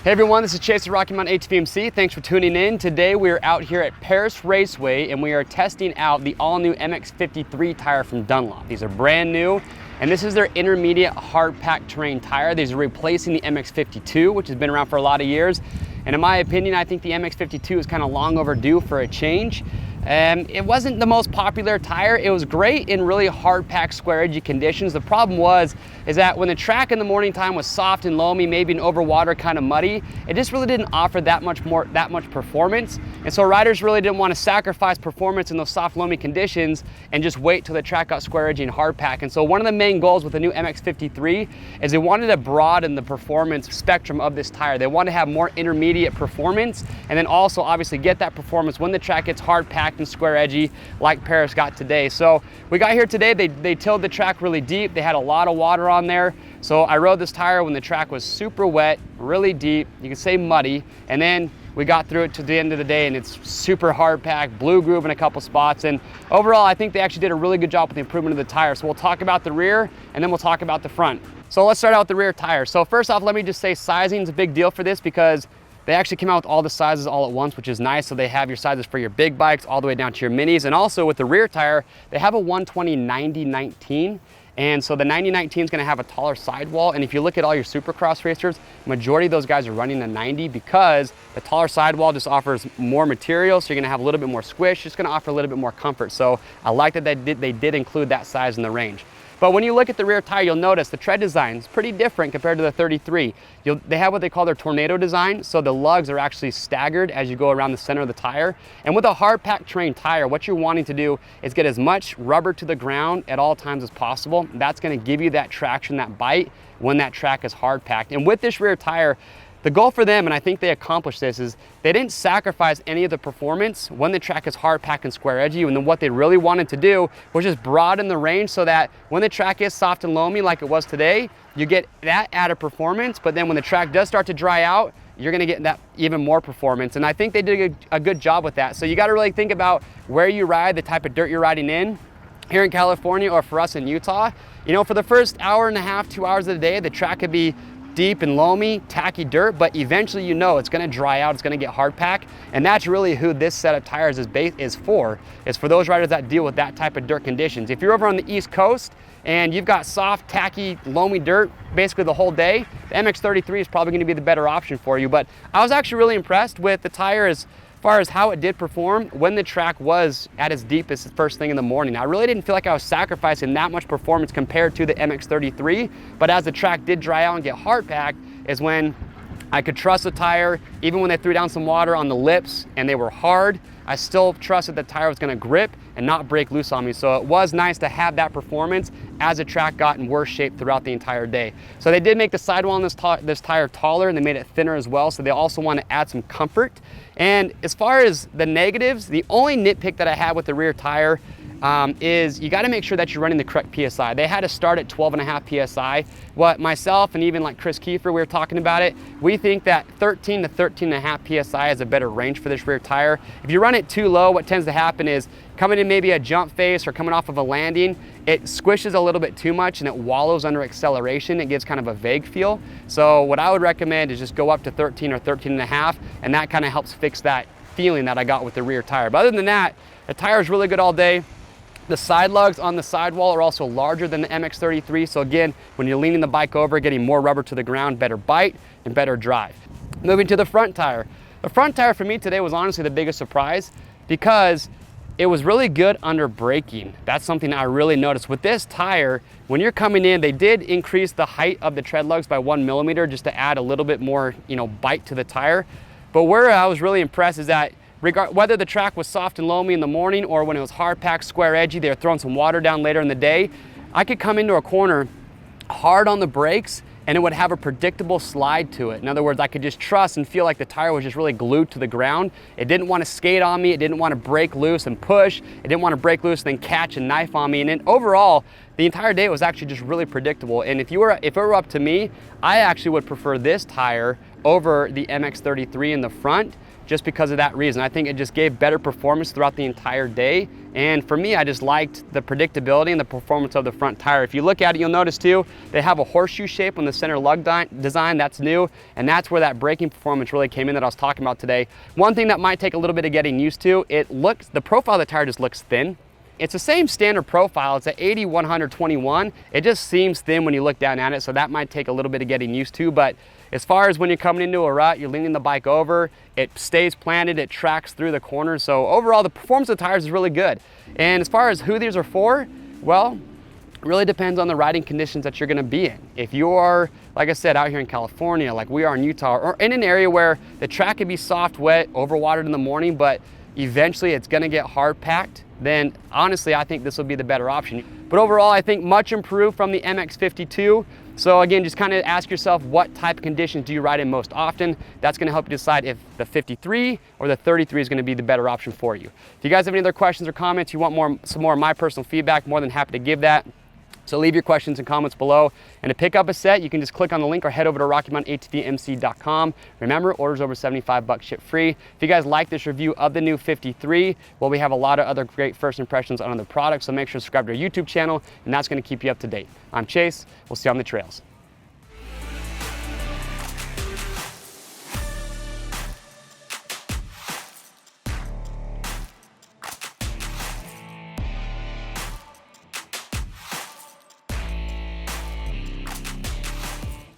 Hey everyone, this is Chase at Rocky Mountain ATVMC. Thanks for tuning in. Today we are out here at Perris Raceway and we are testing out the all-new MX53 tire from Dunlop. These are brand new and this is their intermediate hard pack terrain tire. These are replacing the MX52, which has been around for a lot of years. And in my opinion, I think the MX52 is kind of long overdue for a change. It wasn't the most popular tire. It was great in really hard pack square edgy conditions. The problem is that when the track in the morning time was soft and loamy, maybe an over water kind of muddy, it just really didn't offer that much performance. And so riders really didn't want to sacrifice performance in those soft loamy conditions and just wait till the track got square edgy and hard pack. And so one of the main goals with the new MX53 is they wanted to broaden the performance spectrum of this tire. They wanted to have more intermediate performance and then also obviously get that performance when the track gets hard packed and square edgy like Perris got today. So we got here today, they tilled the track really deep. They had a lot of water on there. So I rode this tire when the track was super wet, really deep, you could say muddy, and then we got through it to the end of the day and it's super hard packed, blue groove in a couple spots. And overall, I think they actually did a really good job with the improvement of the tire. So we'll talk about the rear and then we'll talk about the front. So let's start out with the rear tire. So first off, let me just say sizing is a big deal for this because they actually came out with all the sizes all at once, which is nice. So they have your sizes for your big bikes all the way down to your minis. And also with the rear tire, they have a 120/90/19. And so the 90/19 is gonna have a taller sidewall. And if you look at all your supercross racers, majority of those guys are running the 90 because the taller sidewall just offers more material. So you're gonna have a little bit more squish. It's gonna offer a little bit more comfort. So I like that they did include that size in the range. But when you look at the rear tire, you'll notice the tread design is pretty different compared to the 33. They have what they call their tornado design. So the lugs are actually staggered as you go around the center of the tire. And with a hard pack terrain tire, what you're wanting to do is get as much rubber to the ground at all times as possible. That's gonna give you that traction, that bite when that track is hard packed. And with this rear tire, the goal for them, and I think they accomplished this, is they didn't sacrifice any of the performance when the track is hard packed and square edgy. And then what they really wanted to do was just broaden the range so that when the track is soft and loamy like it was today, you get that added performance. But then when the track does start to dry out, you're gonna get that even more performance. And I think they did a good job with that. So you gotta really think about where you ride, the type of dirt you're riding in. Here in California or for us in Utah, you know, for the first hour and a half, 2 hours of the day, the track could be deep and loamy, tacky dirt, but eventually you know it's gonna dry out, it's gonna get hard pack, and that's really who this set of tires is for those riders that deal with that type of dirt conditions. If you're over on the East Coast and you've got soft, tacky, loamy dirt basically the whole day, the MX33 is probably gonna be the better option for you. But I was actually really impressed with the tire as far as how it did perform when the track was at its deepest first thing in the morning. I really didn't feel like I was sacrificing that much performance compared to the MX33, but as the track did dry out and get hard packed is when I could trust the tire. Even when they threw down some water on the lips and they were hard, I still trusted the tire was gonna grip and not break loose on me. So it was nice to have that performance as the track got in worse shape throughout the entire day. So they did make the sidewall on this tire taller and they made it thinner as well. So they also want to add some comfort. And as far as the negatives, the only nitpick that I had with the rear tire is you got to make sure that you're running the correct PSI. They had to start at 12.5 PSI. What myself and even like Chris Kiefer, we were talking about it, we think that 13 to 13.5 PSI is a better range for this rear tire. If you run it too low, what tends to happen is coming in maybe a jump face or coming off of a landing, it squishes a little bit too much and it wallows under acceleration. It gives kind of a vague feel. So what I would recommend is just go up to 13 or 13.5, and that kind of helps fix that feeling that I got with the rear tire. But other than that, the tire is really good all day. The side lugs on the sidewall are also larger than the MX33. So again, when you're leaning the bike over, getting more rubber to the ground, better bite and better drive. Moving to the front tire. The front tire for me today was honestly the biggest surprise because it was really good under braking. That's something I really noticed. With this tire, when you're coming in, they did increase the height of the tread lugs by 1 millimeter just to add a little bit more, bite to the tire. But where I was really impressed is that whether the track was soft and loamy in the morning or when it was hard packed, square edgy, they were throwing some water down later in the day, I could come into a corner hard on the brakes and it would have a predictable slide to it. In other words, I could just trust and feel like the tire was just really glued to the ground. It didn't want to skate on me. It didn't want to break loose and push. It didn't want to break loose and then catch and knife on me. And then overall, the entire day it was actually just really predictable. And if it were up to me, I actually would prefer this tire over the MX33 in the front, just because of that reason. I think it just gave better performance throughout the entire day. And for me, I just liked the predictability and the performance of the front tire. If you look at it, you'll notice too, they have a horseshoe shape on the center lug design. That's new. And that's where that braking performance really came in that I was talking about today. One thing that might take a little bit of getting used to, the profile of the tire just looks thin. It's the same standard profile. It's at 80/121. It just seems thin when you look down at it, so that might take a little bit of getting used to. But as far as when you're coming into a rut, you're leaning the bike over, it stays planted, it tracks through the corners. So overall, the performance of the tires is really good. And as far as who these are for, well, it really depends on the riding conditions that you're gonna be in. If you are, like I said, out here in California, like we are in Utah, or in an area where the track can be soft, wet, overwatered in the morning, but eventually it's gonna get hard packed, then honestly, I think this will be the better option. But overall, I think much improved from the MX52. So again, just kind of ask yourself, what type of conditions do you ride in most often? That's gonna help you decide if the 53 or the 33 is gonna be the better option for you. If you guys have any other questions or comments, you want some more of my personal feedback, more than happy to give that. So leave your questions and comments below. And to pick up a set, you can just click on the link or head over to RockyMountainATVMC.com. Remember, orders over 75 bucks ship free. If you guys like this review of the new 53, well, we have a lot of other great first impressions on other products, so make sure to subscribe to our YouTube channel, and that's gonna keep you up to date. I'm Chase, we'll see you on the trails.